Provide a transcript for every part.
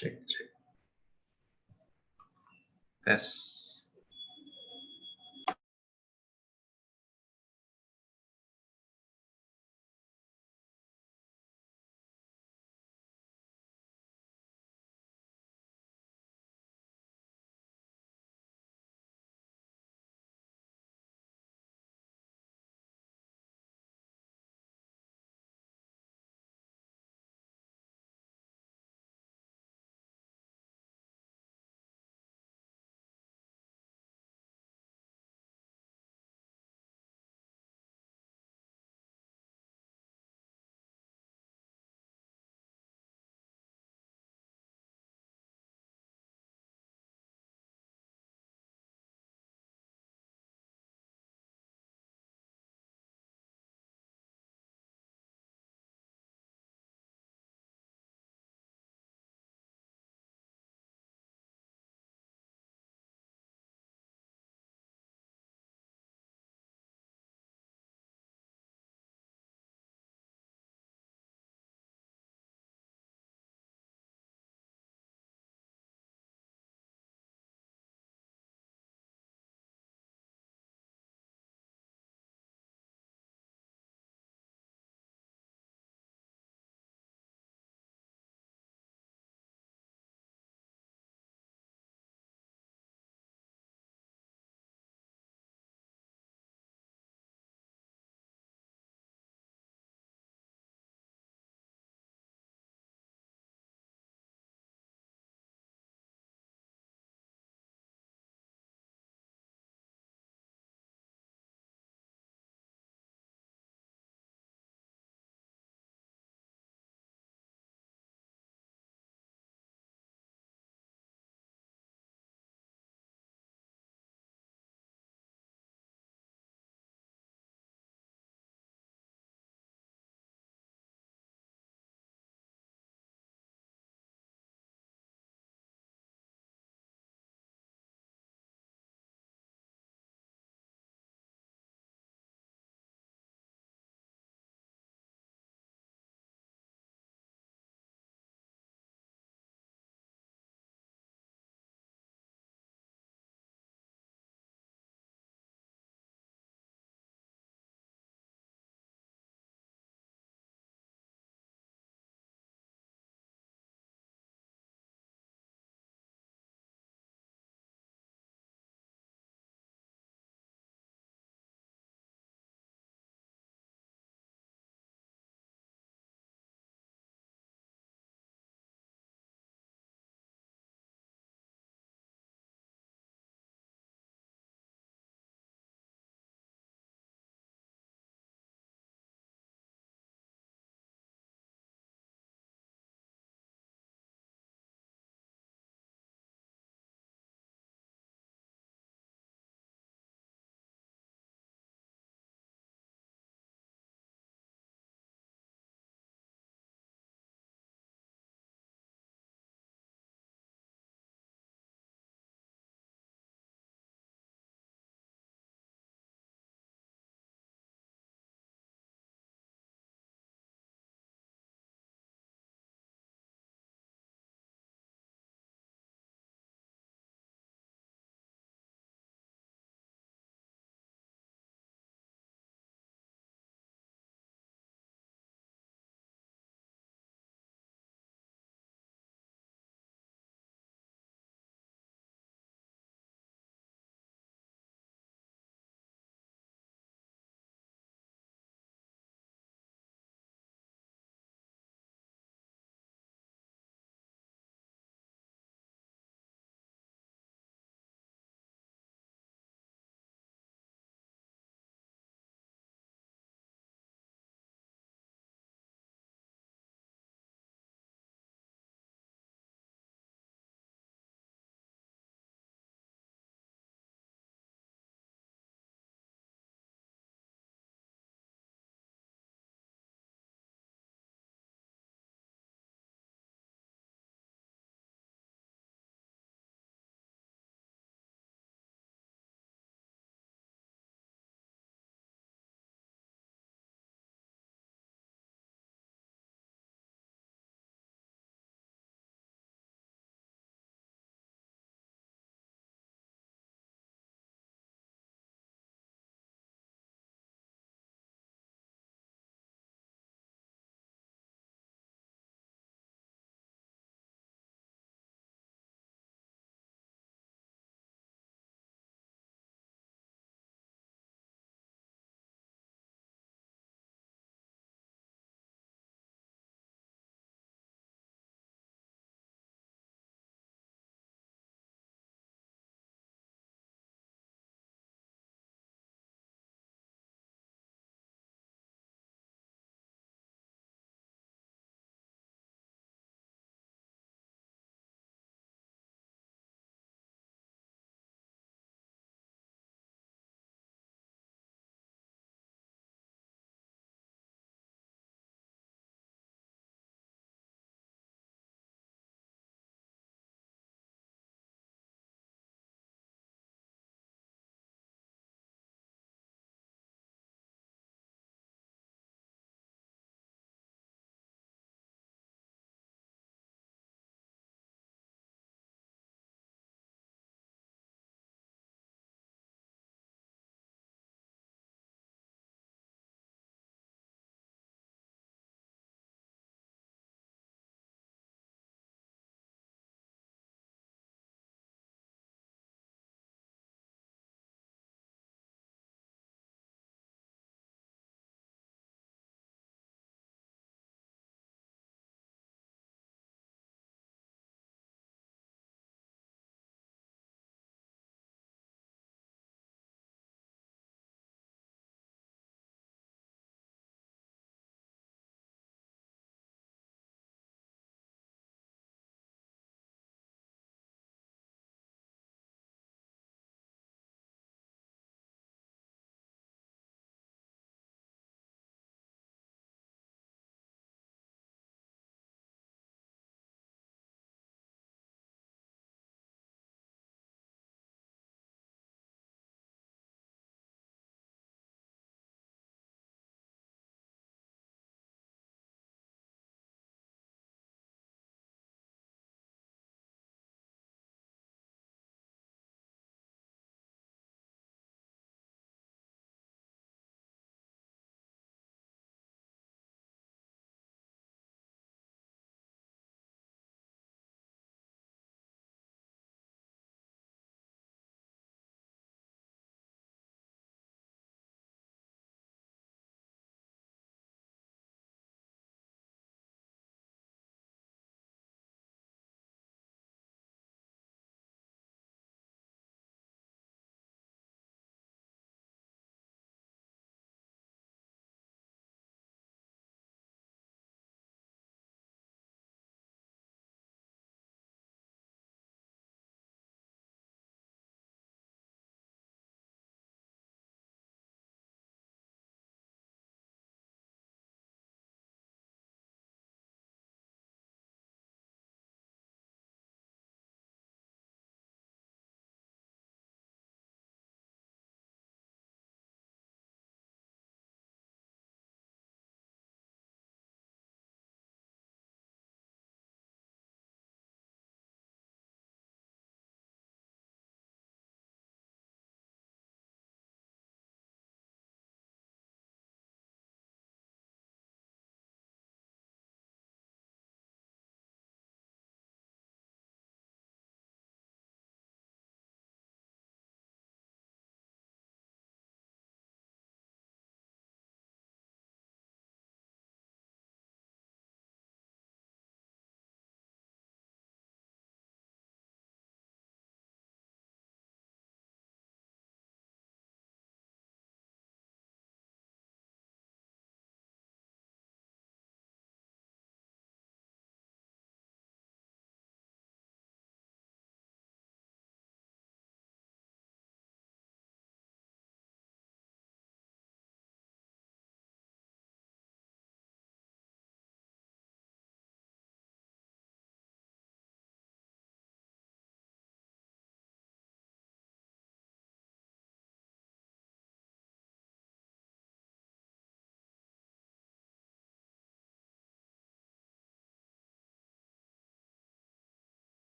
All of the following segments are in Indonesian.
Cek cek. Tes.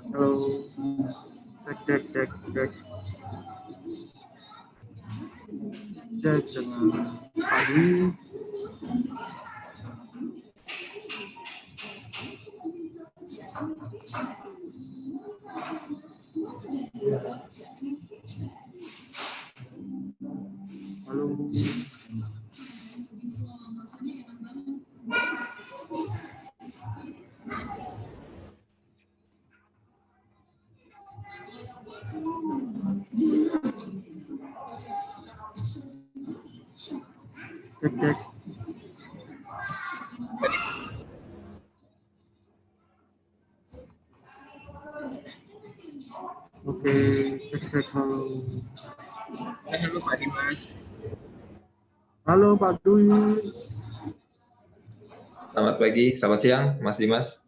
Halo, cek dengan pagi. Halo. Cek. Oke, cek halo. Halo Pak Dimas. Halo Pak Dwi. Selamat pagi, selamat siang Mas Dimas.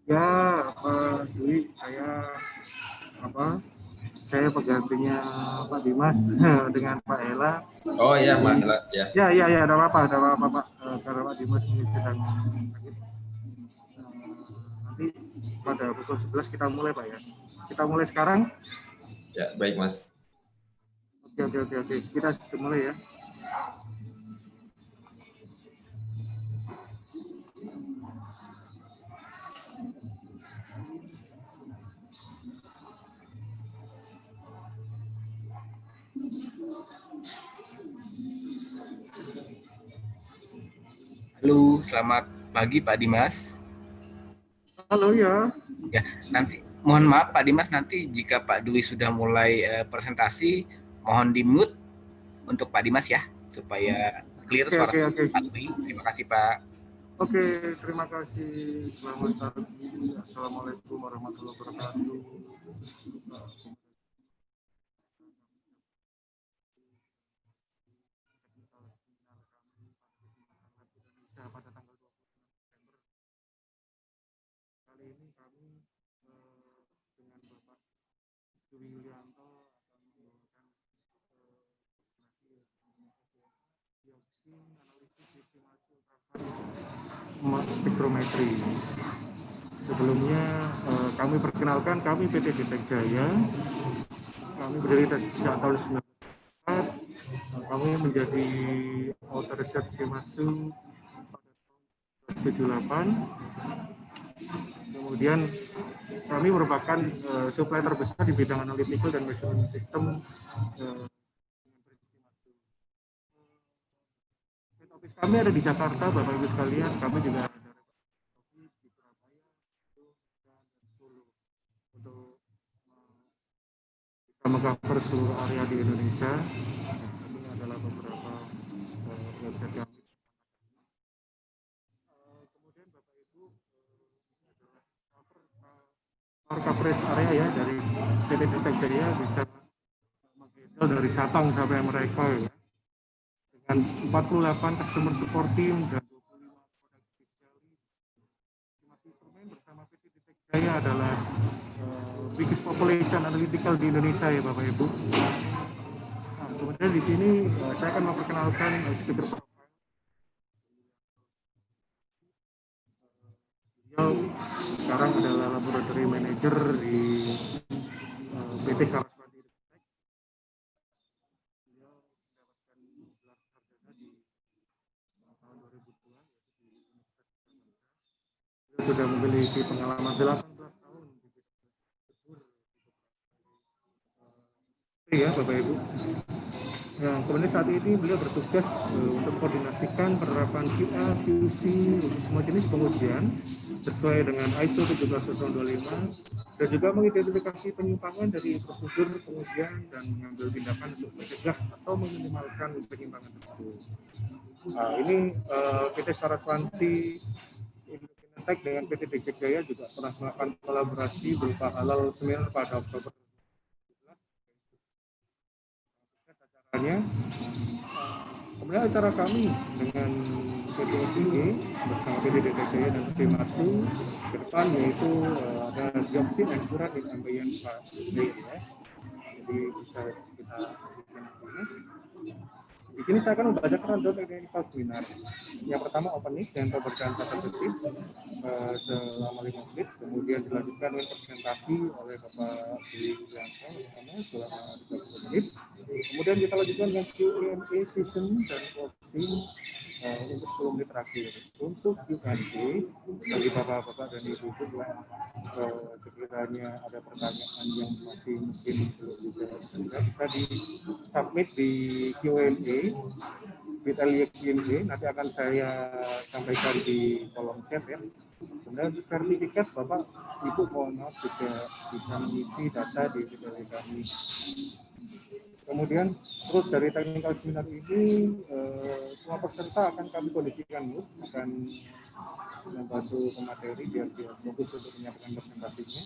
Ya, Pak Dwi, saya penggantinya Pak Dimas dengan Pak Ela. Oh iya, Mbak Ela ya. Ya, ada apa Pak? Karena Pak Dimas ini sedang sakit. Nanti pada pukul 11 kita mulai Pak ya. Kita mulai sekarang? Ya, baik Mas. Oke. Kita mulai ya. Halo, selamat pagi Pak Dimas. Halo ya. Ya, nanti mohon maaf Pak Dimas, nanti jika Pak Dwi sudah mulai presentasi, mohon di-mute untuk Pak Dimas ya, supaya clear suara Pak Dwi. Terima kasih Pak. Oke, terima kasih. Selamat pagi. Assalamualaikum warahmatullahi wabarakatuh. Pada tanggal 20 November kali ini kami dengan Bapak Dwi Yulianto akan membawakan dioksin analisis estimasi spektrometri. Sebelumnya kami perkenalkan, kami PT Detek Jaya. Kami berdiri sejak tahun 1994. Kami menjadi authorized Shimadzu pada tahun 1978. Kemudian kami merupakan supplier terbesar di bidang analytical dan measurement system. Office kami ada di Jakarta, Bapak Ibu sekalian. Kami juga ada di Surabaya, dan Solo untuk bisa mengcover seluruh area di Indonesia. Ini adalah beberapa website kami. Kemudian Bapak Ibu, ini adalah coverage area ya dari PT Detek Jaya, bisa menghandle dari Sabang sampai Merauke ya. Dengan 48 customer support team dan 25 product specialist. Instrumen bersama PT Detek Jaya adalah biggest population analytical di Indonesia ya Bapak Ibu. Nah, kemudian di sini saya akan memperkenalkan speaker profile. Beliau sekarang adalah laboratory manager di PT Saraswati Detek. Beliau mendapatkan gelar sarjana di tahun 2002 yaitu di Universitas Indonesia. Beliau sudah memiliki pengalaman 18 tahun di bidang ya Bapak Ibu. Nah, kemudian saat ini beliau bertugas untuk koordinasikan penerapan QA, QC untuk semua jenis pengujian sesuai dengan ISO 17025 dan juga mengidentifikasi penyimpangan dari prosedur pengujian dan mengambil tindakan untuk mencegah atau meminimalkan penyimpangan tersebut. Nah, ini PT Saraswati Indonesia dengan PT Detek Jaya juga pernah melakukan kolaborasi berupa halal seminar pada Oktober. Kemudian acara kami dengan PT SIE bersama PT Detek Jaya dan Shimadzu ke depan yaitu ada dioksin dan furan di ambient ya. Jadi Jadi bisa kita lakukan ini. Di sini saya akan membacakan technical seminar. Yang pertama opening dan pembacaan kata kunci selama 5 menit, kemudian dilanjutkan dengan presentasi oleh Bapak Dwi Yulianto selama 30 menit. Kemudian kita lanjutkan dengan Q&A session dan closing untuk 10 menit terakhir. Untuk Q&A bagi bapak-bapak dan ibu-ibu sekiranya ada pertanyaan yang masih mungkin belum dijawab, bisa di submit di Q&A detailnya Q&A, nanti akan saya sampaikan di kolom chat ya. Kemudian untuk sertifikat Bapak Ibu mohon maaf juga bisa mengisi data di detail kami. Kemudian terus dari technical seminar ini semua peserta akan kami kondisikan mute, akan membantu ke materi biar dia fokus untuk menyampaikan presentasinya.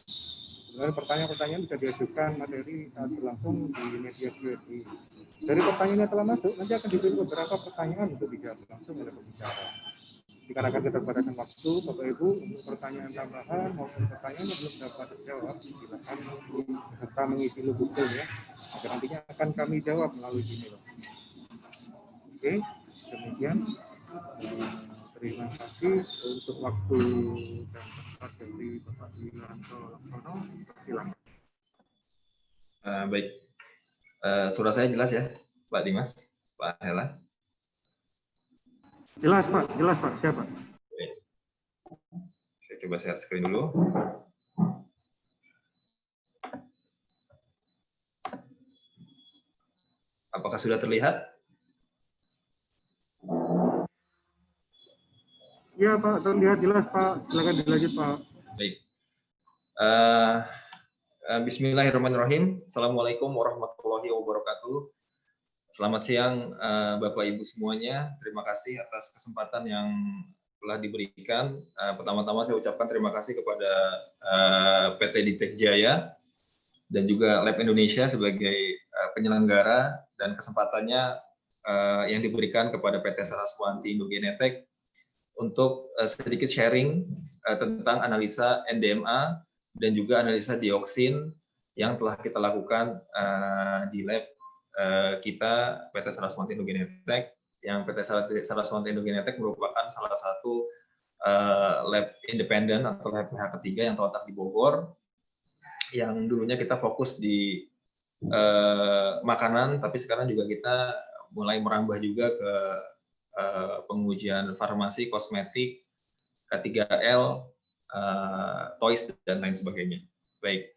Kemudian pertanyaan-pertanyaan bisa diajukan materi saat berlangsung di media Q&A. Dari pertanyaan yang telah masuk, nanti akan diberi beberapa pertanyaan untuk dijawab langsung oleh pembicara. Dikarenakan keterbatasan waktu, Bapak Ibu, untuk pertanyaan tambahan maupun pertanyaan yang belum dapat terjawab, silakan peserta mengisi Google ya. Agar nantinya akan kami jawab melalui email. Oke, demikian. Terima kasih untuk waktu dan tempat dari Bapak Yulianto Laksono. Silakan. Baik, suara saya jelas ya, Pak Dimas, Pak Hela? Jelas Pak, siapa? Baik. Saya coba share screen dulu. Apakah sudah terlihat? Iya Pak, terlihat jelas Pak. Silakan dilanjut Pak. Baik. Bismillahirrahmanirrahim. Assalamualaikum warahmatullahi wabarakatuh. Selamat siang Bapak Ibu semuanya. Terima kasih atas kesempatan yang telah diberikan. Pertama-tama saya ucapkan terima kasih kepada PT Ditek Jaya dan juga Lab Indonesia sebagai penyelenggara dan kesempatannya yang diberikan kepada PT Saraswati Indogenetek untuk sedikit sharing tentang analisa NDMA dan juga analisa dioksin yang telah kita lakukan di lab kita PT Saraswati Indogenetek, yang PT Saraswati Indogenetek merupakan salah satu lab independen atau lab pihak ketiga yang terletak di Bogor, yang dulunya kita fokus di makanan, tapi sekarang juga kita mulai merambah juga ke pengujian farmasi, kosmetik, K3L, toys, dan lain sebagainya. Baik,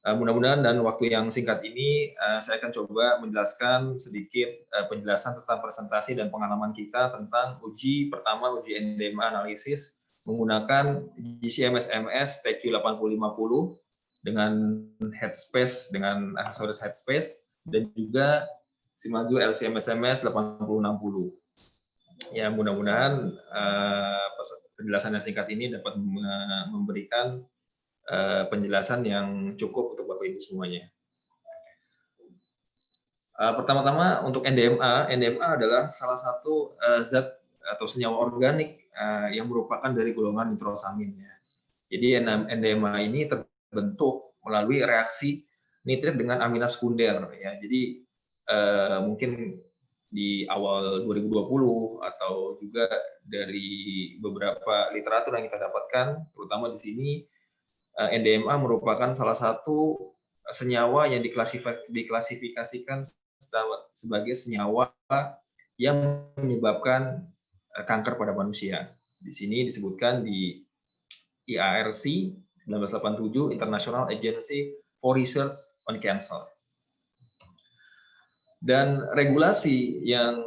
mudah-mudahan dan waktu yang singkat ini saya akan coba menjelaskan sedikit penjelasan tentang presentasi dan pengalaman kita tentang uji pertama, uji NDMA analisis menggunakan GC-MS TQ8050 dengan headspace, dengan aksesoris headspace, dan juga Shimadzu LC-MS 8060. Ya, mudah-mudahan penjelasan yang singkat ini dapat memberikan penjelasan yang cukup untuk Bapak Ibu semuanya. Pertama-tama untuk NDMA adalah salah satu zat atau senyawa organik yang merupakan dari golongan nitrosamin. Ya. Jadi NDMA ini terbentuk melalui reaksi nitrit dengan amina sekunder. Ya. Jadi mungkin di awal 2020 atau juga dari beberapa literatur yang kita dapatkan, terutama di sini NDMA merupakan salah satu senyawa yang diklasifikasikan sebagai senyawa yang menyebabkan kanker pada manusia. Di sini disebutkan di IARC 1987, International Agency for Research on Cancer. Dan regulasi yang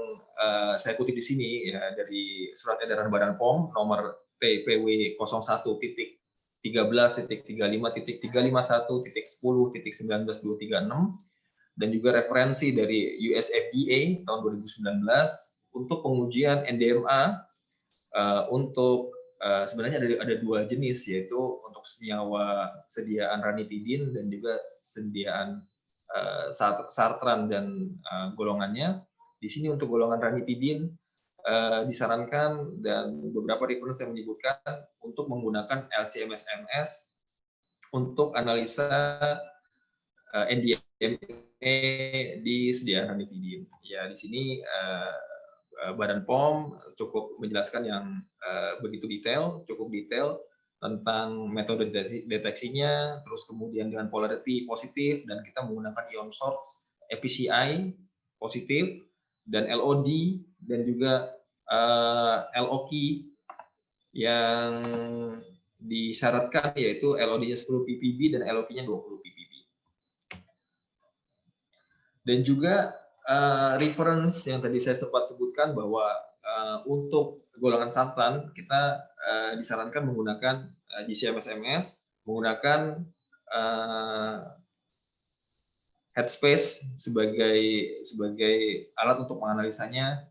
saya kutip di sini ya dari Surat Edaran Badan POM nomor TPW 01.35.35.351.10.19.236 dan juga referensi dari US FDA tahun 2019 untuk pengujian NDMA untuk sebenarnya ada dua jenis, yaitu untuk senyawa sediaan ranitidin dan juga sediaan sartran dan golongannya. Di sini untuk golongan ranitidin disarankan dan beberapa referensi yang menyebutkan untuk menggunakan LC-MS untuk analisa NDMA di sediaan ranitidin. Ya, di sini Badan POM cukup menjelaskan yang begitu detail, cukup detail tentang metode deteksinya, terus kemudian dengan polarity positif, dan kita menggunakan ion source FPCI positif, dan LOD, dan juga LOK yang disyaratkan yaitu LOD-nya 10 ppb dan LOK-nya 20 ppb. Dan juga reference yang tadi saya sempat sebutkan bahwa untuk golongan santan kita disarankan menggunakan GCMS-MS, menggunakan Headspace sebagai alat untuk menganalisanya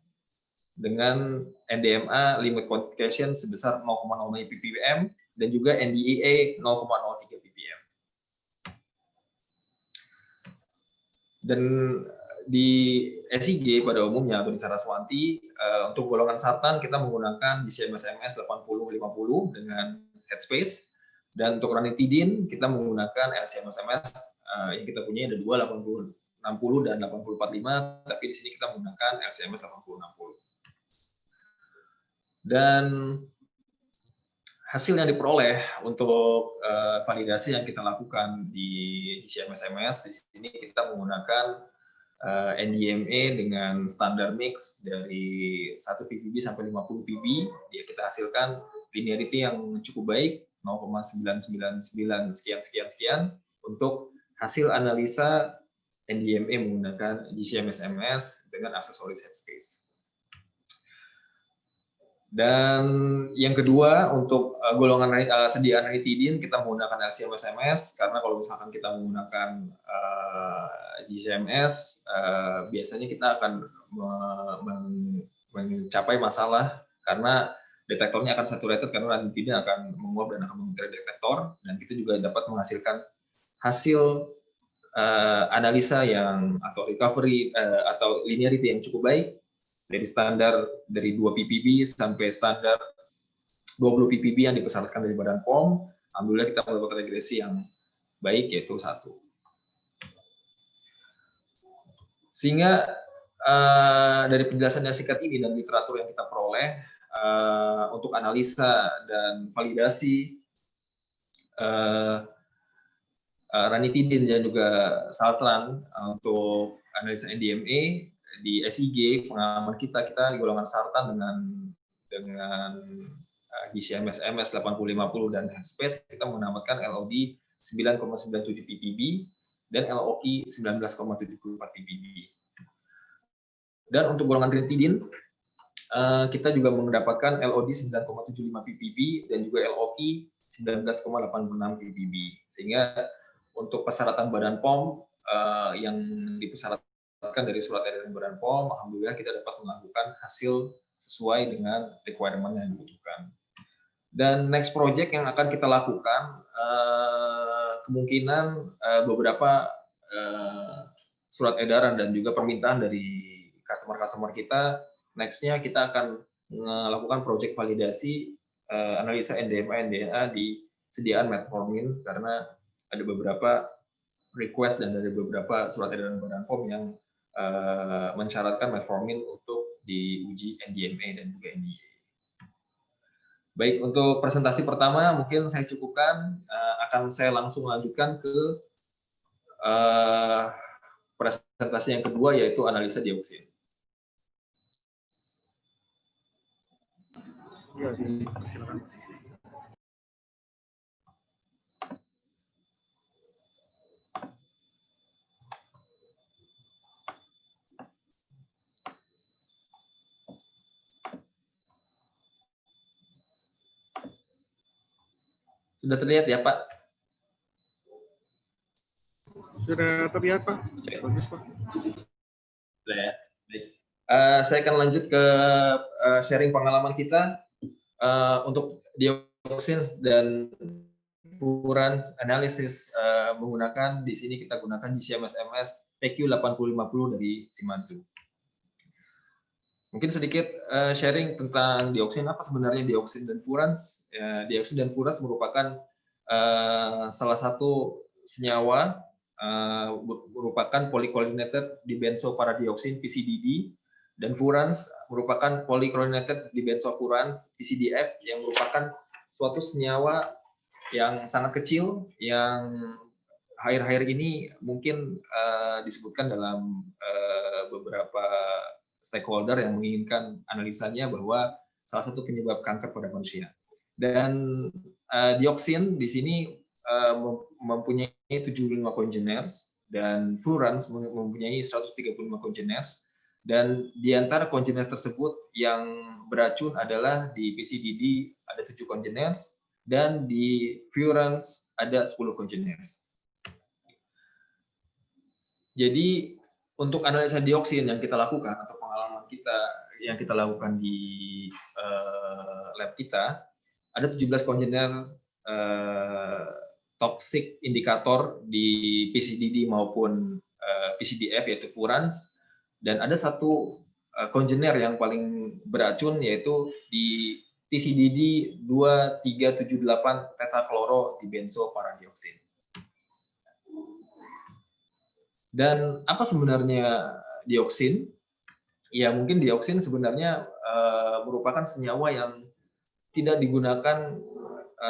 dengan NDMA limit quantification sebesar 0,05 ppm dan juga NDEA 0,03 ppm. Dan di SIG pada umumnya atau di Saraswati untuk golongan sartan kita menggunakan GCMS-MS 8050 dengan Headspace, dan untuk ranitidin kita menggunakan LCMS-MS yang kita punya ada 2 8060 dan 8045, tapi di sini kita menggunakan LCMS 8060. Dan hasil yang diperoleh untuk validasi yang kita lakukan di GCMS-MS, di sini kita menggunakan NDMA dengan standar mix dari 1 ppb sampai 50 ppb. Dia kita hasilkan linearity yang cukup baik, 0,999 sekian untuk hasil analisa NDMA menggunakan GCMS-MS dengan aksesoris Headspace. Dan yang kedua, untuk golongan sediaan ranitidin kita menggunakan LCMS-MS, karena kalau misalkan kita menggunakan GCMS, biasanya kita akan mencapai masalah karena detektornya akan saturated, karena ranitidin akan menguap dan akan mengenai detektor, dan kita juga dapat menghasilkan hasil analisa yang atau recovery atau linearity yang cukup baik, dari standar dari 2 ppb sampai standar 20 ppb yang dipersyaratkan dari Badan POM. Alhamdulillah kita mendapatkan regresi yang baik, yaitu 1. Sehingga dari penjelasan yang singkat ini dan literatur yang kita peroleh untuk analisa dan validasi ranitidin dan juga saltran untuk analisa NDMA di SIG, pengalaman kita di golongan sartan dengan GCMS-MS 8050 dan Headspace, kita menambahkan LOD 9,97 ppb dan LOK 19,74 ppb. Dan untuk golongan ranitidin, kita juga mendapatkan LOD 9,75 ppb dan juga LOK 19,86 ppb. Sehingga untuk persyaratan Badan POM yang dipersyaratkan dari surat edaran Badan POM, alhamdulillah kita dapat melakukan hasil sesuai dengan requirement yang dibutuhkan. Dan next project yang akan kita lakukan, kemungkinan beberapa surat edaran dan juga permintaan dari customer kita, nextnya kita akan melakukan project validasi analisa NDMA NDA di sediaan metformin, karena ada beberapa request dan dari beberapa surat edaran Badan POM yang mensyaratkan metformin untuk diuji NDMA dan juga NDA. Baik, untuk presentasi pertama mungkin saya cukupkan, akan saya langsung lanjutkan ke presentasi yang kedua, yaitu analisa dioksin. Ya, silakan. Sudah terlihat ya, Pak? Sudah terlihat, Pak. Bagus, Pak. Sudah ya. Baik. Saya akan lanjut ke sharing pengalaman kita untuk dioksin dan furans analisis menggunakan, di sini kita gunakan GCMS-MS PQ8050 dari Shimadzu. Mungkin sedikit sharing tentang dioksin. Apa sebenarnya dioksin dan furans? Dioksin dan furans merupakan salah satu senyawa merupakan polychlorinated dibenzoparadioksin (PCDD), dan furans merupakan polychlorinated dibenzofuran (PCDF) yang merupakan suatu senyawa yang sangat kecil yang akhir-akhir ini mungkin disebutkan dalam beberapa stakeholder yang menginginkan analisanya bahwa salah satu penyebab kanker pada manusia. Dan dioksin di sini mempunyai 75 congeners dan furans mempunyai 135 congeners, dan di antara congeners tersebut yang beracun adalah di PCDD ada 7 congeners dan di furans ada 10 congeners. Jadi untuk analisa dioksin yang kita lakukan atau pengalaman kita yang kita lakukan di lab kita, ada 17 congener toxic indikator di PCDD maupun PCDF yaitu furans, dan ada satu congener yang paling beracun yaitu di TCDD 2378 tetrachloro dibenzoparadioksin. Dan apa sebenarnya dioksin? Ya mungkin dioksin sebenarnya merupakan senyawa yang tidak digunakan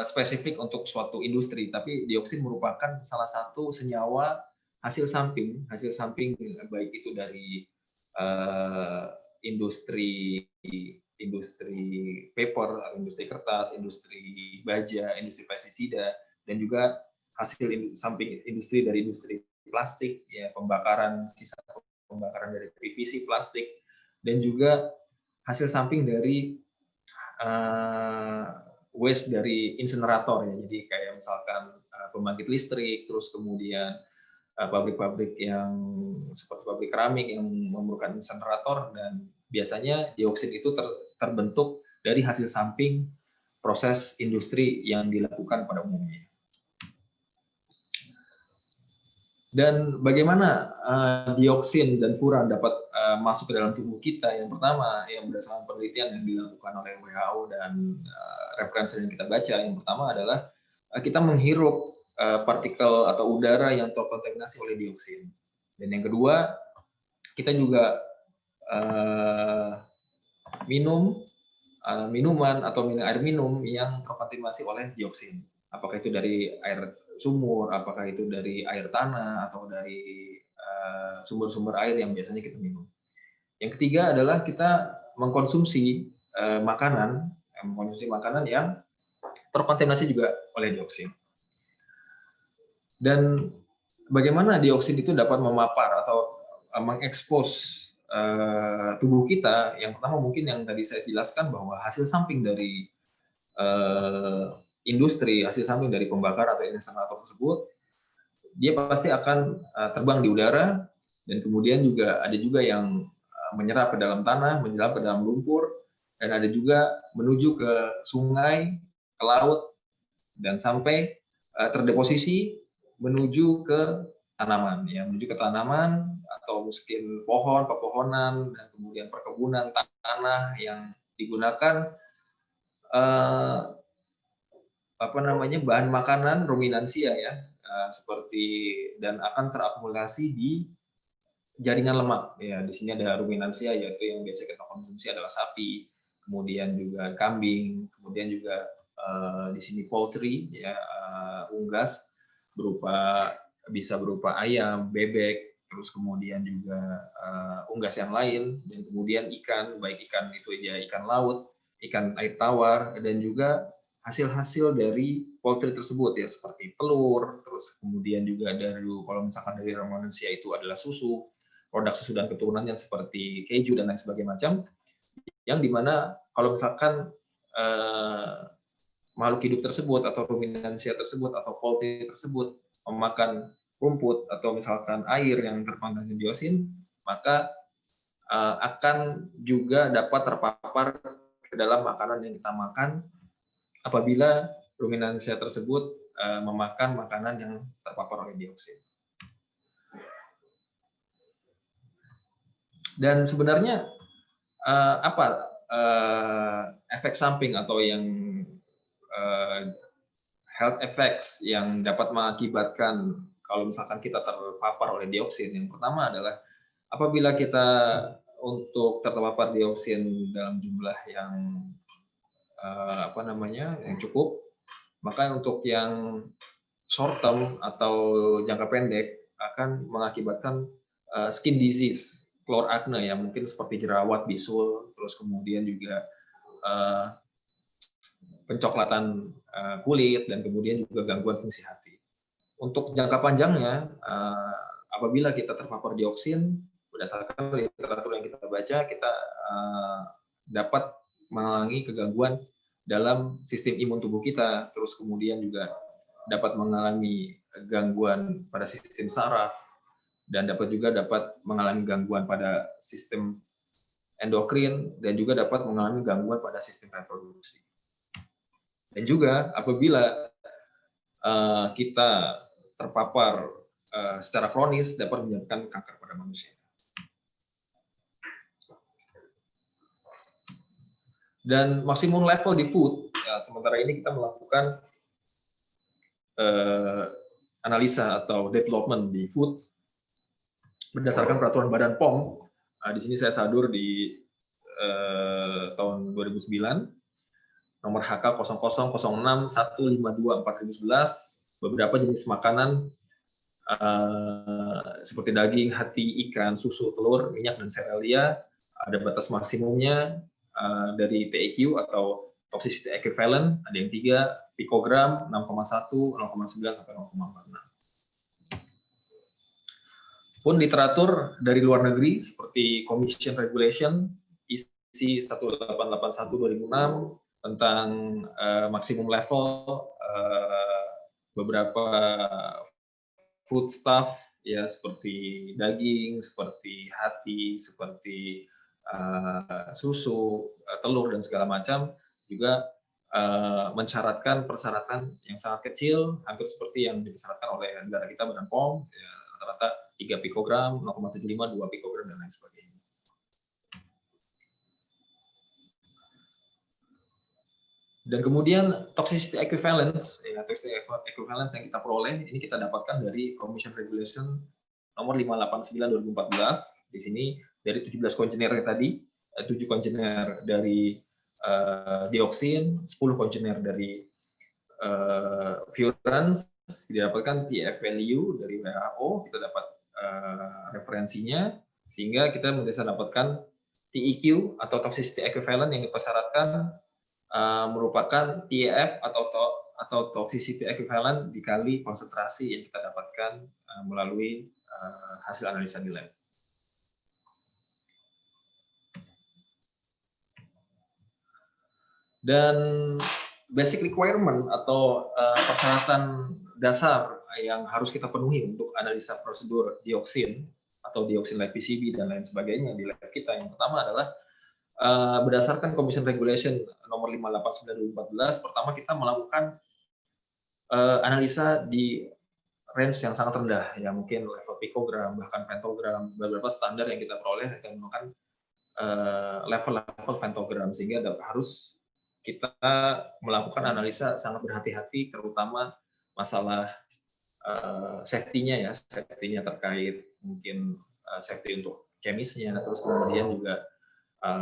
spesifik untuk suatu industri, tapi dioksin merupakan salah satu senyawa hasil samping baik itu dari industri paper, industri kertas, industri baja, industri pestisida, dan juga hasil samping industri dari industri plastik, ya sisa pembakaran dari PVC plastik, dan juga hasil samping dari waste dari insenerator, ya. Jadi kayak misalkan pembangkit listrik, terus kemudian pabrik-pabrik yang seperti pabrik keramik yang memerlukan insenerator, dan biasanya dioksin itu terbentuk dari hasil samping proses industri yang dilakukan pada umumnya. Dan bagaimana dioksin dan furan dapat masuk ke dalam tubuh kita? Yang pertama, yang berdasarkan penelitian yang dilakukan oleh WHO dan referensi yang kita baca, yang pertama adalah kita menghirup partikel atau udara yang terkontaminasi oleh dioksin. Dan yang kedua, kita juga minum minuman atau air minum yang terkontaminasi oleh dioksin. Apakah itu dari air sumur, apakah itu dari air tanah, atau dari sumber-sumber air yang biasanya kita minum. Yang ketiga adalah kita mengkonsumsi makanan yang terkontaminasi juga oleh dioksin. Dan bagaimana dioksin itu dapat memapar atau mengekspos tubuh kita? Yang pertama mungkin yang tadi saya jelaskan bahwa hasil samping dari industri, hasil samping dari pembakar atau insenerator tersebut, dia pasti akan terbang di udara, dan kemudian juga ada juga yang menyerap ke dalam tanah, menyerap ke dalam lumpur, dan ada juga menuju ke sungai, ke laut, dan sampai terdeposisi menuju ke tanaman, ya, menuju ke tanaman atau mungkin pohon, pepohonan, dan kemudian perkebunan tanah yang digunakan bahan makanan ruminansia, ya, seperti, dan akan terakumulasi di jaringan lemak, ya. Di sini ada ruminansia, yaitu yang biasa kita konsumsi adalah sapi, kemudian juga kambing, kemudian juga di sini poultry, ya, unggas bisa berupa ayam, bebek, terus kemudian juga unggas yang lain, dan kemudian ikan, baik ikan itu ya ikan laut, ikan air tawar, dan juga hasil-hasil dari poultry tersebut, ya, seperti telur, terus kemudian juga dari, kalau misalkan dari manusia itu adalah susu, produk susu dan keturunannya seperti keju dan lain sebagainya macam, yang dimana kalau misalkan makhluk hidup tersebut atau ruminansia tersebut atau poultry tersebut memakan rumput atau misalkan air yang terkontaminasi dioksin, maka akan juga dapat terpapar ke dalam makanan yang kita makan apabila ruminansia tersebut memakan makanan yang terpapar oleh dioksin. Dan sebenarnya apa efek samping atau yang health effects yang dapat mengakibatkan kalau misalkan kita terpapar oleh dioksin. Yang pertama adalah apabila kita untuk terpapar dioksin dalam jumlah yang yang cukup, maka untuk yang short term atau jangka pendek akan mengakibatkan skin disease, chloracne ya, mungkin seperti jerawat, bisul, terus kemudian juga pencoklatan kulit, dan kemudian juga gangguan fungsi hati. Untuk jangka panjangnya, apabila kita terpapar dioksin, berdasarkan literatur yang kita baca, kita dapat mengalami kegangguan dalam sistem imun tubuh kita, terus kemudian juga dapat mengalami gangguan pada sistem saraf, dan dapat mengalami gangguan pada sistem endokrin, dan juga dapat mengalami gangguan pada sistem reproduksi. Dan juga apabila kita terpapar secara kronis, dapat menyebabkan kanker pada manusia. Dan maksimum level di food, ya, sementara ini kita melakukan analisa atau development di food berdasarkan peraturan Badan POM. Di sini saya sadur di tahun 2009, nomor HK 0006152411, beberapa jenis makanan seperti daging, hati, ikan, susu, telur, minyak, dan serealia ada batas maksimumnya. Dari TEQ atau toxicity equivalent, ada yang 3 pikogram, 6,1, 0,9 sampai 0,46. Pun literatur dari luar negeri seperti Commission Regulation IC 1881/2006 tentang maksimum level beberapa foodstuff ya, seperti daging, seperti hati, seperti susu, telur, dan segala macam, juga mensyaratkan persyaratan yang sangat kecil, hampir seperti yang disyaratkan oleh negara kita, Badan POM, ya, rata-rata 3 pikogram, 0,75, 2 pikogram, dan lain sebagainya. Dan kemudian toxicity equivalence, ya, toxicity equivalence yang kita peroleh, ini kita dapatkan dari Commission Regulation nomor 589/2014. Di sini dari 17 kontainer tadi, 7 kontainer dari dioksin, 10 kontainer dari furans, didapatkan TF value dari WHO, kita dapat referensinya, sehingga kita bisa dapatkan TEQ atau toxicity equivalent yang dipersyaratkan merupakan TEF atau toxicity equivalent dikali konsentrasi yang kita dapatkan melalui hasil analisa di lab. Dan basic requirement atau persyaratan dasar yang harus kita penuhi untuk analisa prosedur dioksin atau dioksin like PCB dan lain sebagainya di lab kita, yang pertama adalah berdasarkan Commission Regulation nomor 589/2014, pertama kita melakukan analisa di range yang sangat rendah, ya mungkin level pikogram, bahkan pentogram, beberapa standar yang kita peroleh akan menggunakan level-level pentogram, sehingga harus kita melakukan analisa sangat berhati-hati, terutama masalah safety-nya ya, safety-nya terkait mungkin safety untuk chemisnya, terus kemudian juga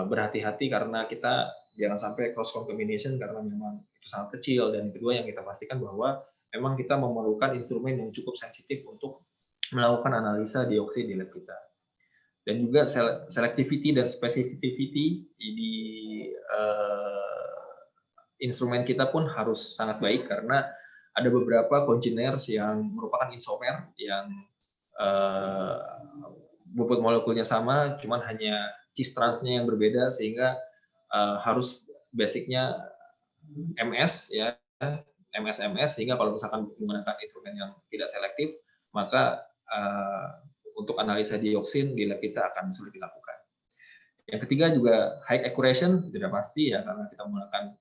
berhati-hati karena kita jangan sampai cross contamination karena memang itu sangat kecil, dan kedua yang kita pastikan bahwa memang kita memerlukan instrumen yang cukup sensitif untuk melakukan analisa dioksin di lab kita. Dan juga selectivity dan specificity di instrumen kita pun harus sangat baik, karena ada beberapa congeners yang merupakan isomer yang bobot molekulnya sama, cuman hanya cis transnya yang berbeda, sehingga harus basicnya MS ya, MS, sehingga kalau misalkan menggunakan instrumen yang tidak selektif, maka untuk analisa dioksin di lab kita akan sulit dilakukan. Yang ketiga juga high accuracy, tidak pasti ya, karena kita menggunakan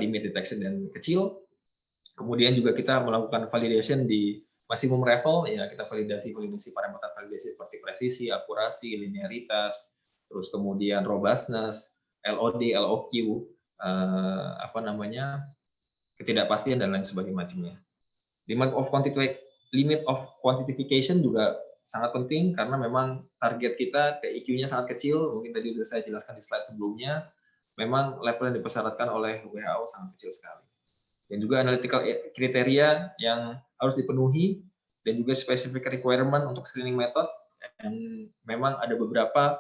limit detection yang kecil. Kemudian juga kita melakukan validation di maksimum level, ya kita validasi parameter validasi seperti presisi, akurasi, linearitas, terus kemudian robustness, LOD, LOQ, ketidakpastian dan lain sebagainya. Limit limit of quantification juga sangat penting karena memang target kita TIQ-nya sangat kecil. Mungkin tadi sudah saya jelaskan di slide sebelumnya. Memang level yang dipersyaratkan oleh WHO sangat kecil sekali. Dan juga analytical kriteria yang harus dipenuhi dan juga specific requirement untuk screening method. Dan memang ada beberapa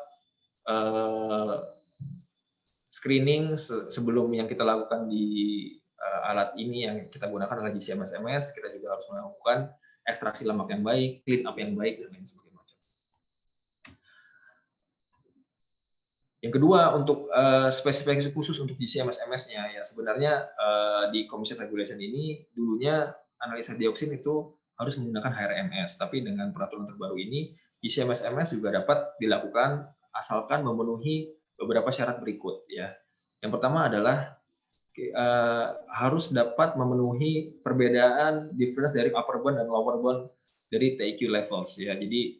screening sebelum yang kita lakukan di alat ini yang kita gunakan adalah GC-MS-MS. Kita juga harus melakukan ekstraksi lemak yang baik, clean up yang baik, dan lain sebagainya. Yang kedua, untuk spesifikasi khusus untuk GC-MS-MS-nya, ya sebenarnya di Commission Regulation ini dulunya analisa dioksin itu harus menggunakan HRMS, tapi dengan peraturan terbaru ini GC-MS-MS juga dapat dilakukan asalkan memenuhi beberapa syarat berikut. Ya, yang pertama adalah harus dapat memenuhi perbedaan difference dari upper bound dan lower bound dari TIQ levels. Ya, jadi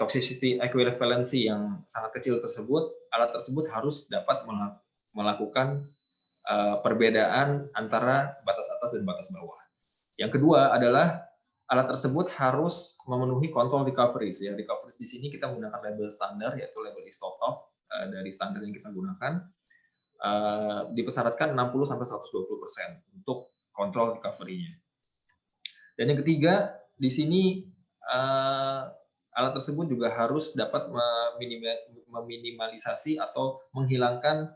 toxicity equivalency yang sangat kecil tersebut, alat tersebut harus dapat melakukan perbedaan antara batas atas dan batas bawah. Yang kedua adalah alat tersebut harus memenuhi control recoveries. Ya, recoveries di sini kita menggunakan label standar, yaitu label isotop dari standar yang kita gunakan. Dipersyaratkan 60-120% untuk kontrol recovery-nya. Dan yang ketiga, di sini alat tersebut juga harus dapat meminimalisasi atau menghilangkan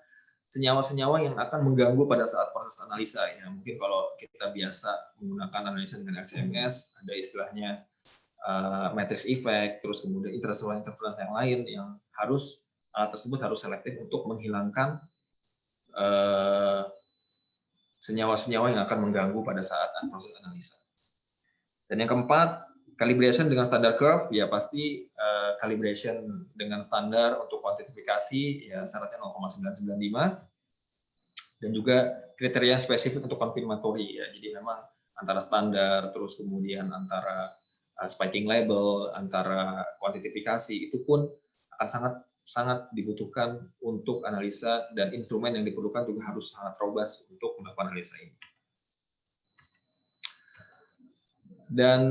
senyawa-senyawa yang akan mengganggu pada saat proses analisa. Ya, mungkin kalau kita biasa menggunakan analisa dengan XMS, ada istilahnya matrix effect, terus kemudian intracellular interference yang lain yang harus alat tersebut harus selektif untuk menghilangkan senyawa-senyawa yang akan mengganggu pada saat proses analisa. Dan yang keempat, calibration dengan standar curve, ya pasti calibration dengan standar untuk kuantifikasi, ya syaratnya 0,995, dan juga kriteria spesifik untuk confirmatory, ya jadi memang antara standar, terus kemudian antara spiking label, antara kuantifikasi, itu pun akan sangat dibutuhkan untuk analisa, dan instrumen yang diperlukan juga harus sangat robust untuk melakukan analisa ini. Dan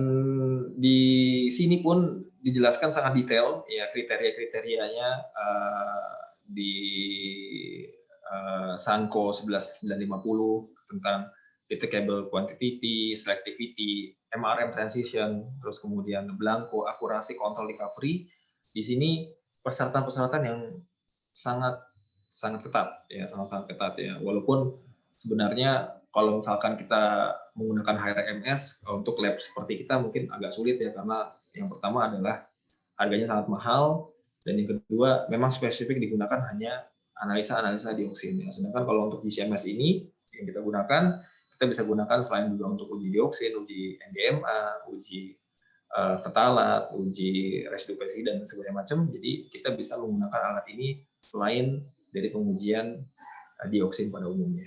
di sini pun dijelaskan sangat detail ya kriteria-kriterianya di SANCO 11950 tentang detectable quantity, selectivity, MRM transition, terus kemudian blanco, akurasi, control recovery. Di sini persyaratan-persyaratan yang sangat ketat ya, sangat ketat ya. Walaupun sebenarnya kalau misalkan kita menggunakan HRMS untuk lab seperti kita mungkin agak sulit ya, karena yang pertama adalah harganya sangat mahal, dan yang kedua memang spesifik digunakan hanya analisa dioksin. Ya. Sedangkan kalau untuk GC-MS ini yang kita gunakan, kita bisa gunakan selain juga untuk uji dioksin, uji NDMA, uji fetalat, uji residu pestisida dan segala macam. Jadi kita bisa menggunakan alat ini selain dari pengujian dioksin pada umumnya.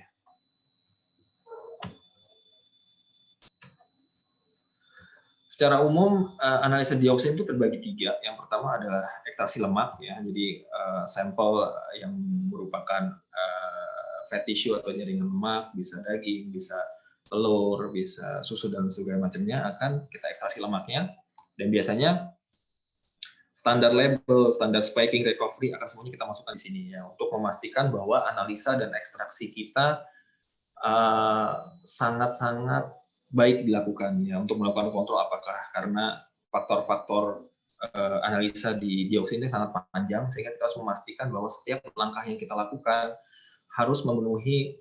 Secara umum analisa dioksin itu terbagi tiga. Yang pertama adalah ekstraksi lemak, ya. Jadi sampel yang merupakan fat tissue atau jaringan lemak, bisa daging, bisa telur, bisa susu dan segala macamnya akan kita ekstraksi lemaknya. Dan biasanya standar label, standar spiking recovery akan semuanya kita masukkan di sini ya, untuk memastikan bahwa analisa dan ekstraksi kita sangat-sangat baik dilakukan ya, untuk melakukan kontrol apakah karena faktor-faktor analisa di dioksin ini sangat panjang, sehingga kita harus memastikan bahwa setiap langkah yang kita lakukan harus memenuhi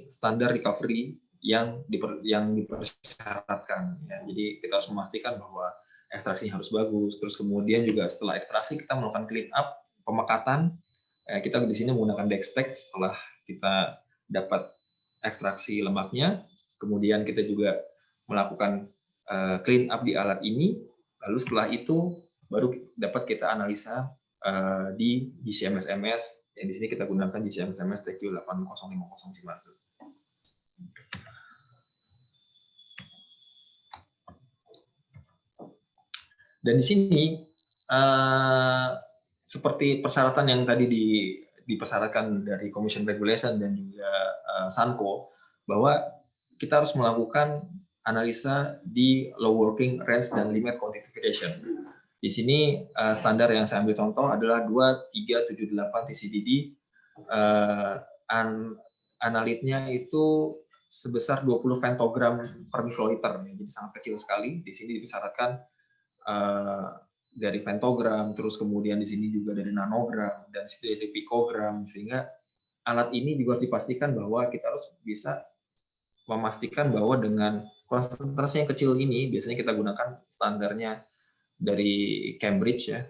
standar recovery yang dipersyaratkan ya. Jadi kita harus memastikan bahwa ekstraksinya harus bagus, terus kemudian juga setelah ekstraksi kita melakukan clean up, pemekatan. Kita di sini menggunakan Dextex setelah kita dapat ekstraksi lemaknya, kemudian kita juga melakukan clean up di alat ini, lalu setelah itu baru dapat kita analisa di GC-MS, yang di sini kita gunakan GC-MS TQ 80509. Dan di sini seperti persyaratan yang tadi dipersyaratkan dari Commission Regulation dan juga SANCO, bahwa kita harus melakukan analisa di low working range dan limit quantification. Di sini standar yang saya ambil contoh adalah 2378 TCDD. Analitnya itu sebesar 20 femtogram per mikroliter, jadi sangat kecil sekali. Di sini dipersyaratkan dari femtogram, terus kemudian di sini juga dari nanogram, dan dari pikogram, sehingga alat ini juga harus dipastikan bahwa kita harus bisa memastikan bahwa dengan konsentrasi yang kecil ini, biasanya kita gunakan standarnya dari Cambridge ya,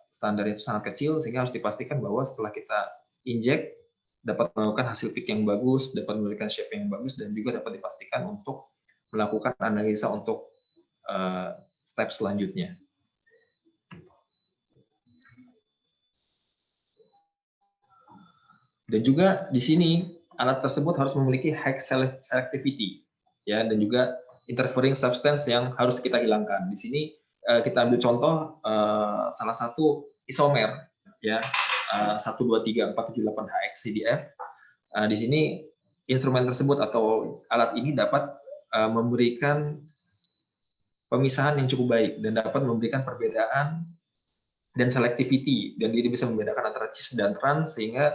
standar itu sangat kecil, sehingga harus dipastikan bahwa setelah kita inject dapat melakukan hasil peak yang bagus, dapat memberikan shape yang bagus, dan juga dapat dipastikan untuk melakukan analisa untuk step selanjutnya. Dan juga di sini alat tersebut harus memiliki high selectivity ya, dan juga interfering substance yang harus kita hilangkan. Di sini kita ambil contoh salah satu isomer ya, 1,2,3,4,7,8-HX-CDF. Di sini instrumen tersebut atau alat ini dapat memberikan pemisahan yang cukup baik dan dapat memberikan perbedaan dan selectivity, dan dia bisa membedakan antara cis dan trans, sehingga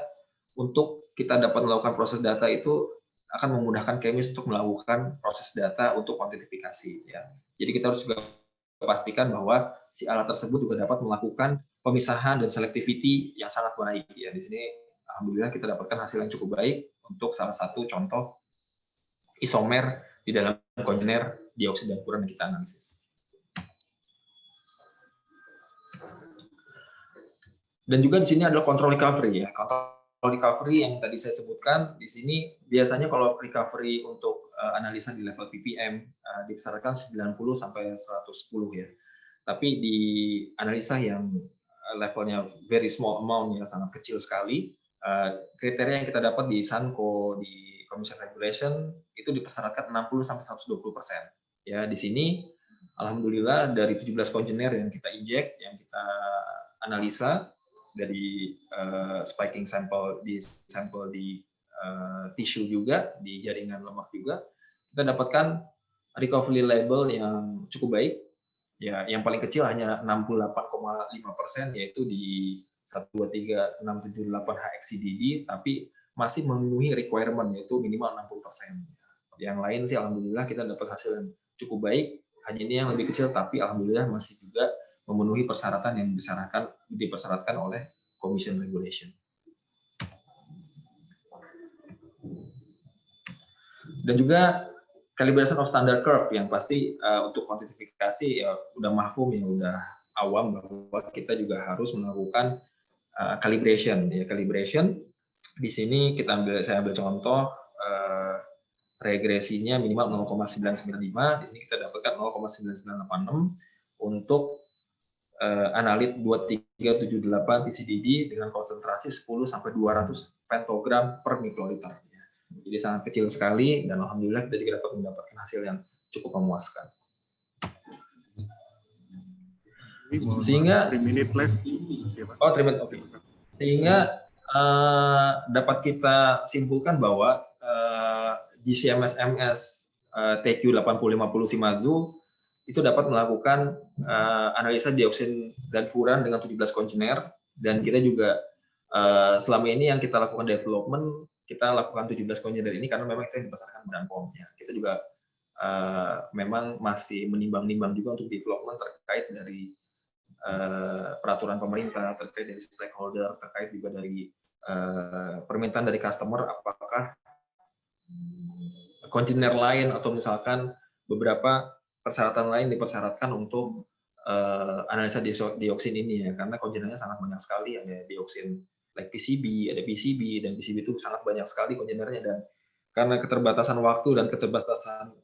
untuk kita dapat melakukan proses data itu akan memudahkan kemis untuk melakukan proses data untuk kuantifikasi ya. Jadi kita harus juga pastikan bahwa si alat tersebut juga dapat melakukan pemisahan dan selectivity yang sangat baik ya. Di sini alhamdulillah kita dapatkan hasil yang cukup baik untuk salah satu contoh isomer di dalam kontainer dioksida furan yang kita analisis. Dan juga di sini adalah control recovery ya. Control recovery yang tadi saya sebutkan di sini biasanya kalau recovery untuk analisa di level ppm dipersyaratkan 90 sampai 110 ya. Tapi di analisa yang levelnya very small amount ya, sangat kecil sekali, kriteria yang kita dapat di SANCO, di Commission Regulation itu dipersyaratkan 60 sampai 120%. Ya, di sini alhamdulillah dari 17 kontainer yang kita inject, yang kita analisa dari spiking sampel di tisu juga, di jaringan lemak juga, kita dapatkan recovery level yang cukup baik. Ya, yang paling kecil hanya 68,5%, yaitu di 1,2,3,6,7,8-HX-CDD, tapi masih memenuhi requirement, yaitu minimal 60%. Yang lain sih alhamdulillah kita dapat hasil yang cukup baik, hanya ini yang lebih kecil, tapi alhamdulillah masih juga memenuhi persyaratan yang dipersyaratkan oleh Commission Regulation. Dan juga calibration of standard curve yang pasti untuk kuantifikasi ya udah mafhum ya, udah awam bahwa kita juga harus melakukan calibration ya. Calibration di sini saya ambil contoh regresinya minimal 0,995, di sini kita dapatkan 0,9986 untuk analit 2378 TCDD dengan konsentrasi 10 sampai 200 pentogram per mikroliter. Jadi sangat kecil sekali, dan alhamdulillah kita juga dapat mendapatkan hasil yang cukup memuaskan. Sehingga 3 minute left. Oh, 3 minute, oke. Sehingga dapat kita simpulkan bahwa GCMS-MS TQ8050 Shimazu itu dapat melakukan analisa dioksin dan furan dengan 17 kontainer, dan kita juga selama ini yang kita lakukan development, kita lakukan 17 kontainer ini karena memang itu yang dipasarkan Badan POM ya. Kita juga memang masih menimbang-nimbang juga untuk development terkait dari peraturan pemerintah, terkait dari stakeholder, terkait juga dari permintaan dari customer, apakah kontainer lain atau misalkan beberapa persyaratan lain dipersyaratkan untuk analisa dioksin ini ya, karena kontainernya sangat banyak sekali, ada dioksin like PCB, ada PCB, dan PCB itu sangat banyak sekali kontainernya, dan karena keterbatasan waktu dan keterbatasan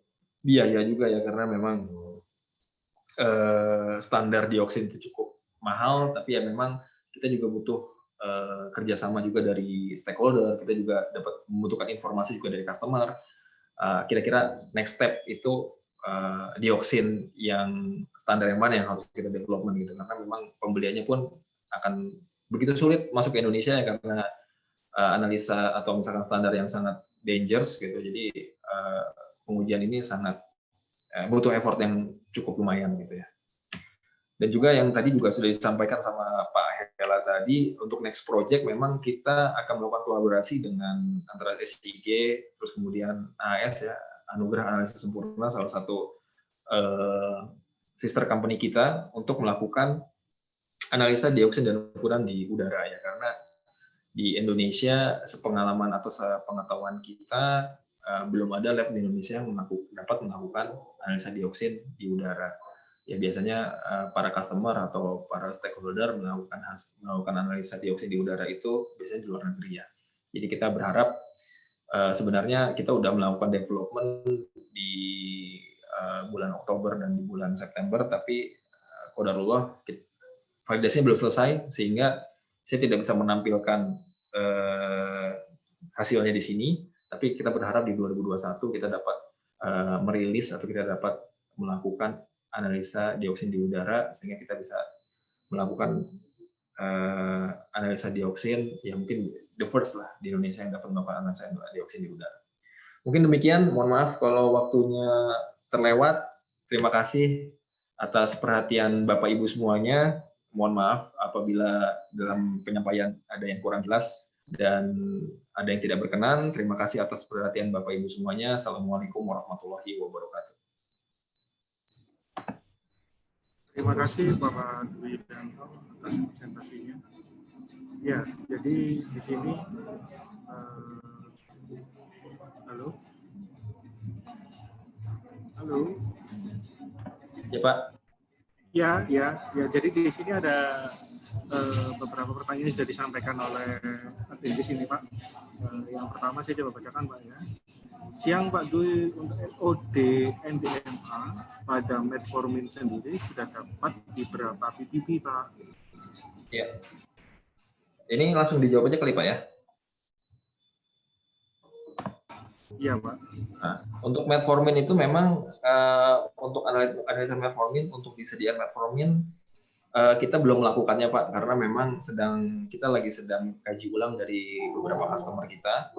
biaya juga ya, karena memang standar dioksin itu cukup mahal, tapi ya memang kita juga butuh kerjasama juga dari stakeholder, kita juga dapat membutuhkan informasi juga dari customer, kira-kira next step itu dioksin yang standar yang mana yang harus kita development gitu, karena memang pembeliannya pun akan begitu sulit masuk ke Indonesia ya, karena analisa atau misalkan standar yang sangat dangerous gitu. Jadi pengujian ini sangat butuh effort yang cukup lumayan gitu ya. Dan juga yang tadi juga sudah disampaikan sama Pak Hela tadi, untuk next project memang kita akan melakukan kolaborasi dengan antara SIG, terus kemudian AS ya, Anugerah Analisis Sempurna, salah satu sister company kita untuk melakukan analisa dioksin dan ukuran di udara ya, karena di Indonesia sepengalaman atau sepengetahuan kita belum ada lab di Indonesia yang dapat melakukan analisa dioksin di udara. Ya biasanya para customer atau para stakeholder melakukan analisa dioksin di udara itu biasanya di luar negeri ya. Jadi kita berharap sebenarnya kita udah melakukan development di bulan Oktober dan di bulan September, tapi qadarullah validasinya belum selesai sehingga saya tidak bisa menampilkan hasilnya di sini. Tapi kita berharap di 2021 kita dapat merilis atau kita dapat melakukan analisa dioksin di udara sehingga kita bisa melakukan analisa dioksin yang mungkin the first lah di Indonesia yang dapat melakukan analisa dioksin di udara. Mungkin demikian, mohon maaf kalau waktunya terlewat. Terima kasih atas perhatian Bapak Ibu semuanya. Mohon maaf apabila dalam penyampaian ada yang kurang jelas dan ada yang tidak berkenan. Terima kasih atas perhatian Bapak Ibu semuanya. Assalamualaikum warahmatullahi wabarakatuh. Terima kasih Bapak Dwi dan atas presentasinya. Ya, jadi di sini halo. Ya Pak. Ya. Jadi di sini ada beberapa pertanyaan yang sudah disampaikan oleh di sini Pak. Yang pertama saya coba bacakan Pak ya. Siang Pak Dwi, untuk LOD NDMA pada metformin sendiri sudah dapat di berapa ppb Pak? Ya. Ini langsung dijawab aja kali Pak ya. Iya Pak. Nah, untuk metformin itu memang untuk analisa metformin, untuk disediakan metformin kita belum melakukannya Pak, karena memang kita lagi sedang kaji ulang dari beberapa customer kita,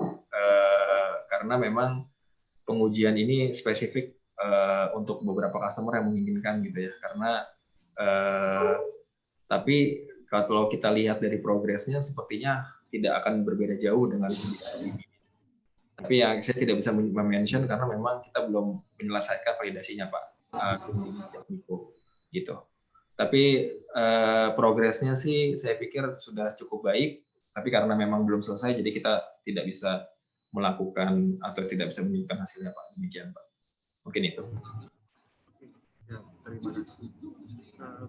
karena memang pengujian ini spesifik untuk beberapa customer yang menginginkan gitu ya, karena tapi kalau kita lihat dari progresnya sepertinya tidak akan berbeda jauh dengan sebelumnya. Tapi ya saya tidak bisa mention karena memang kita belum menyelesaikan validasinya Pak, gitu. Tapi progresnya sih saya pikir sudah cukup baik, tapi karena memang belum selesai jadi kita tidak bisa melakukan atau tidak bisa menunjukkan hasilnya Pak. Demikian Pak. Mungkin itu. Ya, terima kasih.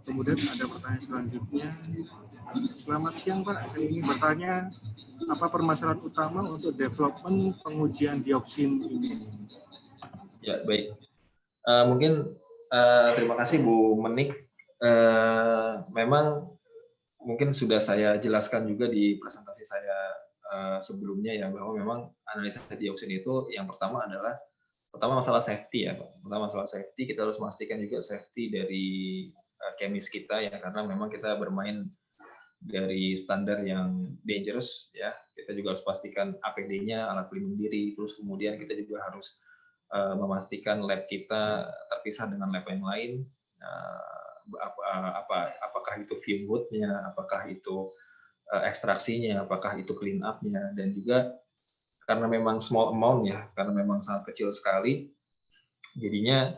Kemudian ada pertanyaan selanjutnya. Selamat siang Pak, saya ingin bertanya apa permasalahan utama untuk development pengujian dioksin ini? Ya baik. Mungkin terima kasih Bu Menik. Memang mungkin sudah saya jelaskan juga di presentasi saya sebelumnya ya, bahwa memang analisa dioksin itu yang pertama adalah masalah safety ya Pak. Pertama masalah safety, kita harus memastikan juga safety dari kemis kita ya, karena memang kita bermain dari standar yang dangerous ya. Kita juga harus pastikan APD-nya, alat pelindung diri, terus kemudian kita juga harus memastikan lab kita terpisah dengan lab yang lain. Apakah itu fume hood-nya, apakah itu ekstraksinya, apakah itu clean up-nya, dan juga karena memang small amount ya, karena memang sangat kecil sekali, jadinya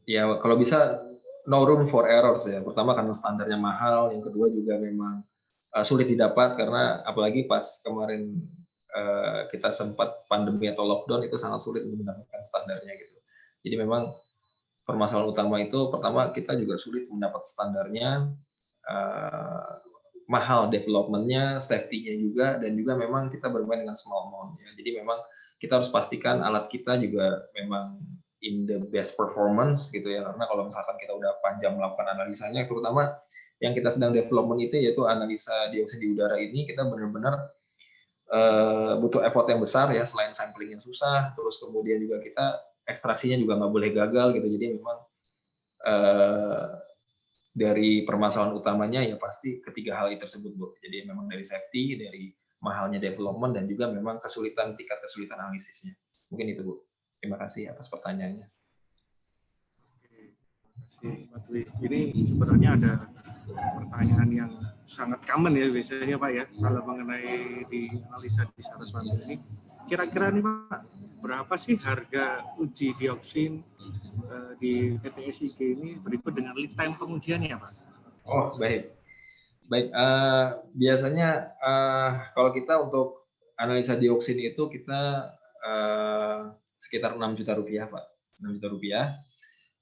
ya kalau bisa no room for errors ya. Pertama karena standarnya mahal, yang kedua juga memang sulit didapat karena apalagi pas kemarin kita sempat pandemi atau lockdown itu sangat sulit mendapatkan standarnya gitu. Jadi memang permasalahan utama itu pertama kita juga sulit mendapat standarnya, mahal development-nya, safety-nya juga, dan juga memang kita bermain dengan small amount ya. Jadi memang kita harus pastikan alat kita juga memang in the best performance gitu ya, karena kalau misalkan kita udah panjang melakukan analisanya, terutama yang kita sedang development itu yaitu analisa dioksin di udara ini, kita benar-benar butuh effort yang besar ya, selain sampling yang susah, terus kemudian juga kita ekstraksinya juga nggak boleh gagal gitu. Jadi memang dari permasalahan utamanya ya pasti ketiga hal tersebut Bu. Jadi memang dari safety, dari mahalnya development dan juga memang tingkat kesulitan analisisnya. Mungkin itu Bu. Terima kasih atas pertanyaannya. Terima kasih Pak Dwi. Ini sebenarnya ada pertanyaan yang sangat common ya biasanya Pak ya, kalau mengenai di analisa di Saraswati ini. Kira-kira nih Pak, berapa sih harga uji dioksin di PT SIG ini berikut dengan lead time pengujiannya Pak? Oh baik. Biasanya kalau kita untuk analisa dioksin itu kita sekitar 6 juta rupiah Pak, 6 juta rupiah.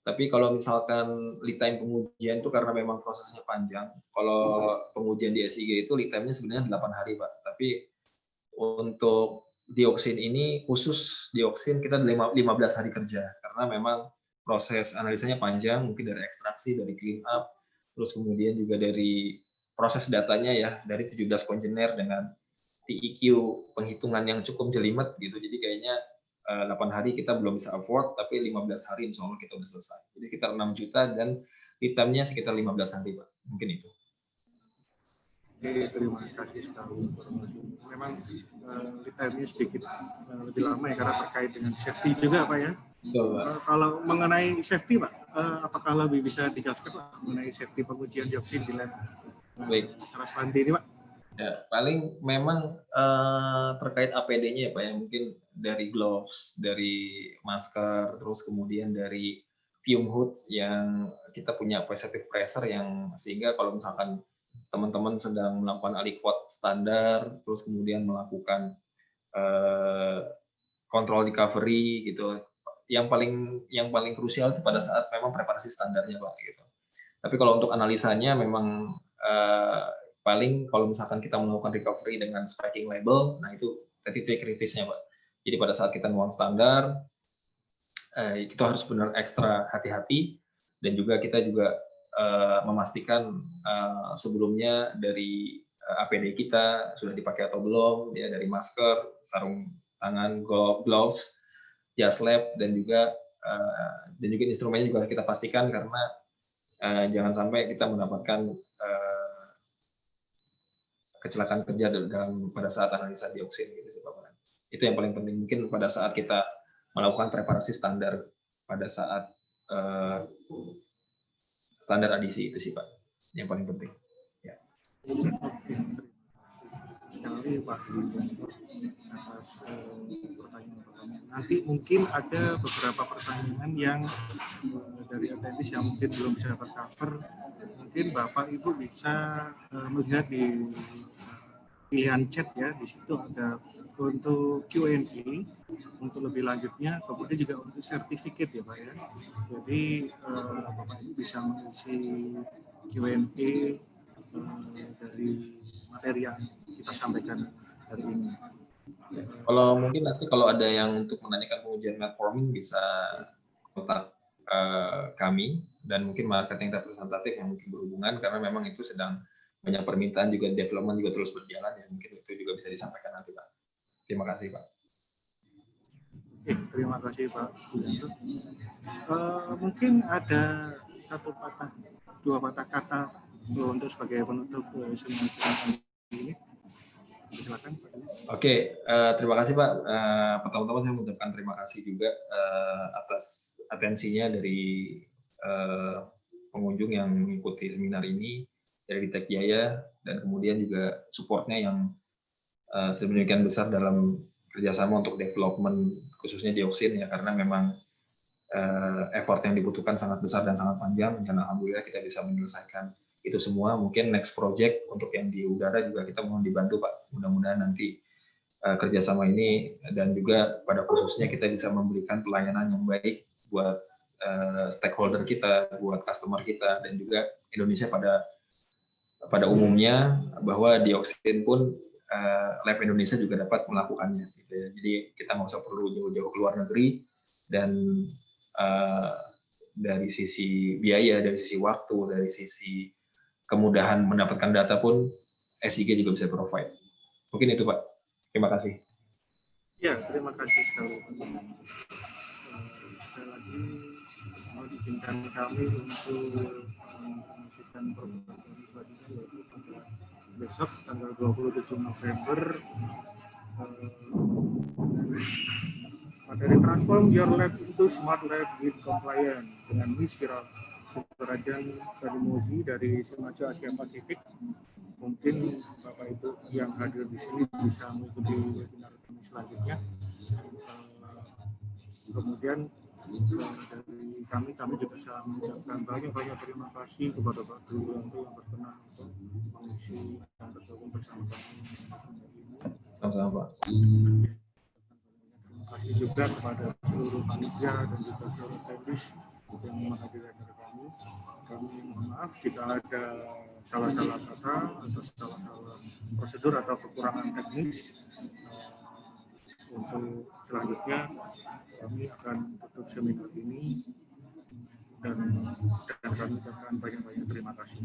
Tapi kalau misalkan lead time pengujian itu karena memang prosesnya panjang. Kalau pengujian di SIG itu lead time-nya sebenarnya 8 hari Pak. Tapi untuk dioksin ini, khusus dioksin kita 15 hari kerja. Karena memang proses analisanya panjang, mungkin dari ekstraksi, dari clean up, terus kemudian juga dari proses datanya ya, dari 17 kontainer dengan TEQ penghitungan yang cukup jelimet gitu. Jadi kayaknya 8 hari kita belum bisa afford, tapi 15 hari insya Allah kita udah selesai. Jadi sekitar 6 juta dan lead time-nya sekitar 15 hari Pak. Mungkin itu. Oke, terima kasih sekali informasi. Memang lead time-nya sedikit lebih lama ya karena terkait dengan safety juga Pak ya. Kalau mengenai safety Pak, apakah lebih bisa dijelaskan Pak mengenai safety pengujian dioksin di lab Saraswati ini Pak? Ya, paling memang terkait APD-nya ya Pak ya, mungkin dari gloves, dari masker, terus kemudian dari fume hoods yang kita punya positive pressure yang sehingga kalau misalkan teman-teman sedang melakukan aliquot standar, terus kemudian melakukan control recovery gitu, yang paling krusial itu pada saat memang preparasi standarnya Pak gitu. Tapi kalau untuk analisanya memang paling kalau misalkan kita melakukan recovery dengan spiking label, nah itu titik kritisnya Pak. Jadi pada saat kita nuang standar, itu harus benar ekstra hati-hati dan juga kita juga memastikan sebelumnya dari APD kita sudah dipakai atau belum, ya dari masker, sarung tangan, gloves, jas lab dan juga instrumennya juga kita pastikan karena jangan sampai kita mendapatkan kecelakaan kerja pada saat analisa dioksin gitu Pak. Itu yang paling penting mungkin pada saat kita melakukan preparasi standar pada saat standar adisi itu sih Pak yang paling penting. Ya. Oke, sekali Pak atas pertanyaan-pertanyaan. Nanti mungkin ada beberapa pertanyaan yang dari atendis yang mungkin belum bisa tercover. Mungkin Bapak Ibu bisa melihat di pilihan chat ya, di situ ada untuk Q&A untuk lebih lanjutnya, kemudian juga untuk sertifikat ya Pak ya. Jadi Bapak Ibu bisa mengisi Q&A dari materi yang kita sampaikan hari ini. Kalau mungkin nanti kalau ada yang untuk menanyakan pengujian metformin bisa kontak kami dan mungkin marketing representatif yang mungkin berhubungan karena memang itu sedang banyak permintaan juga development juga terus berjalan ya mungkin itu juga bisa disampaikan nanti Pak. Terima kasih Pak. Terima kasih Pak. Mungkin ada dua patah kata untuk sebagai penutup seminar ini. Silakan Pak. Oke, terima kasih Pak. Pertama-tama saya mengucapkan terima kasih juga atas atensinya dari pengunjung yang mengikuti seminar ini dari Tech Jaya dan kemudian juga supportnya yang sedemikian besar dalam kerjasama untuk development khususnya dioksin ya karena memang effort yang dibutuhkan sangat besar dan sangat panjang dan alhamdulillah kita bisa menyelesaikan itu semua. Mungkin next project untuk yang di udara juga kita mohon dibantu Pak. Mudah-mudahan nanti kerjasama ini dan juga pada khususnya kita bisa memberikan pelayanan yang baik buat stakeholder kita, buat customer kita dan juga Indonesia pada umumnya bahwa dioksin pun lab Indonesia juga dapat melakukannya. Gitu ya. Jadi kita nggak usah perlu jauh-jauh ke luar negeri dan dari sisi biaya, dari sisi waktu, dari sisi kemudahan mendapatkan data pun SIG juga bisa provide. Mungkin itu Pak. Terima kasih. Ya, terima kasih sekali. Sekali lagi mau diizinkan kami untuk menyampaikan program selanjutnya yaitu pada besok tanggal 27 November materi transform your lab into smart lab with compliant dengan Miss Surajan Karimuzi dari Semaja Asia Pasifik. Mungkin Bapak Ibu yang hadir di sini bisa mengikuti webinar kami selanjutnya. Kemudian dari kami juga bisa mengucapkan banyak terima kasih kepada Pak Duyanto yang berkenan untuk mengisi dan bergabung bersama kami. Sama-sama. Terima kasih juga kepada seluruh panitia dan juga seluruh teknis yang menghadiri acara kami. Kami mohon maaf jika ada salah-salah kata atau salah-salah prosedur atau kekurangan teknis. Untuk selanjutnya kami akan tutup seminar ini dan kami ucapkan banyak terima kasih.